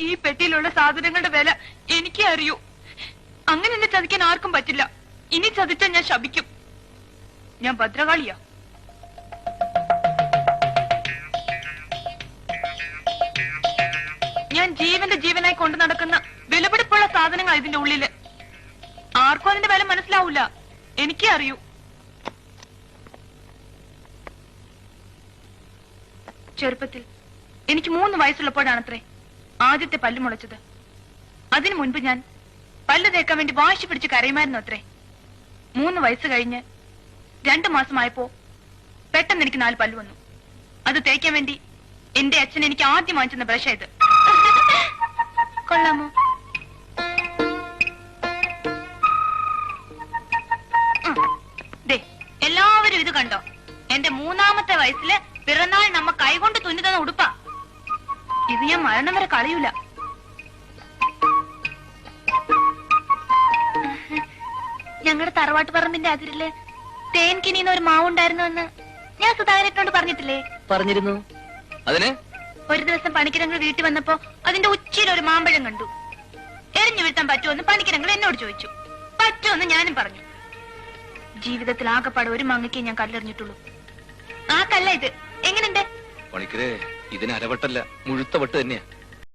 ഈ പെട്ടിയിലുള്ള സാധനങ്ങളുടെ വില എനിക്കേ അറിയൂ. അങ്ങനെ എന്നെ ചതിക്കാൻ ആർക്കും പറ്റില്ല. ഇനി ചതിച്ചാൽ ഞാൻ ശപിക്കും. ഞാൻ ഭദ്രകാളിയാ. ഞാൻ ജീവന്റെ ജീവനായി കൊണ്ടു നടക്കുന്ന വിലപിടിപ്പുള്ള സാധനങ്ങൾ ഇതിന്റെ ഉള്ളില്. ആർക്കും അതിന്റെ വില മനസ്സിലാവൂല. എനിക്കേ അറിയൂ. ചെറുപ്പത്തിൽ എനിക്ക് 3 വയസ്സുള്ളപ്പോഴാണത്രേ ആദ്യത്തെ പല്ല് മുളച്ചത്. അതിനു മുൻപ് ഞാൻ പല്ല് തേക്കാൻ വേണ്ടി വാശി പിടിച്ച് കരയുമായിരുന്നു അത്രേ. 3 വയസ്സ് കഴിഞ്ഞ് 2 മാസമായപ്പോ പെട്ടെന്ന് എനിക്ക് 4 പല്ല് വന്നു. അത് തേക്കാൻ വേണ്ടി എന്റെ അച്ഛൻ എനിക്ക് ആദ്യം വാങ്ങിച്ചെന്ന ബ്രഷ് ഇത്. കൊള്ളാമോ? എല്ലാവരും ഇത് കണ്ടോ? എന്റെ 3ാമത്തെ വയസ്സില് പിറന്നാൾ നമ്മ കൈകൊണ്ട് തുന്നി ഉടുപ്പാ. ഇത് ഞാൻ മരണം വരെ കളയൂല. ഞങ്ങളുടെ തറവാട്ട് പറമ്പിന്റെ അതിരില് തേൻകിനിന്ന് ഒരു മാവുണ്ടായിരുന്നു എന്ന് ഞാൻ സുധാകരനോട് പറഞ്ഞിട്ടില്ലേ? പറഞ്ഞിരുന്നു. അതിന് ഒരു ദിവസം പണിക്കിരങ്ങൾ വീട്ടിൽ വന്നപ്പോ അതിന്റെ ഉച്ചയിൽ ഒരു മാമ്പഴം കണ്ടു. എറിഞ്ഞു വീഴ്ത്താൻ പറ്റുമെന്ന് പണിക്കിരങ്ങൾ എന്നോട് ചോദിച്ചു. പറ്റുമെന്ന് ഞാനും പറഞ്ഞു. ജീവിതത്തിൽ ആകെപ്പാടെ ഒരു മാങ്ങയ്ക്കേ ഞാൻ കല്ലെറിഞ്ഞിട്ടുള്ളൂ. ആ കല്ല ഇത്. എങ്ങനെയുണ്ട്? പണിക്കരെ, ഇതിന് അരവട്ടല്ല, മുഴുത്ത വട്ട് തന്നെയാ.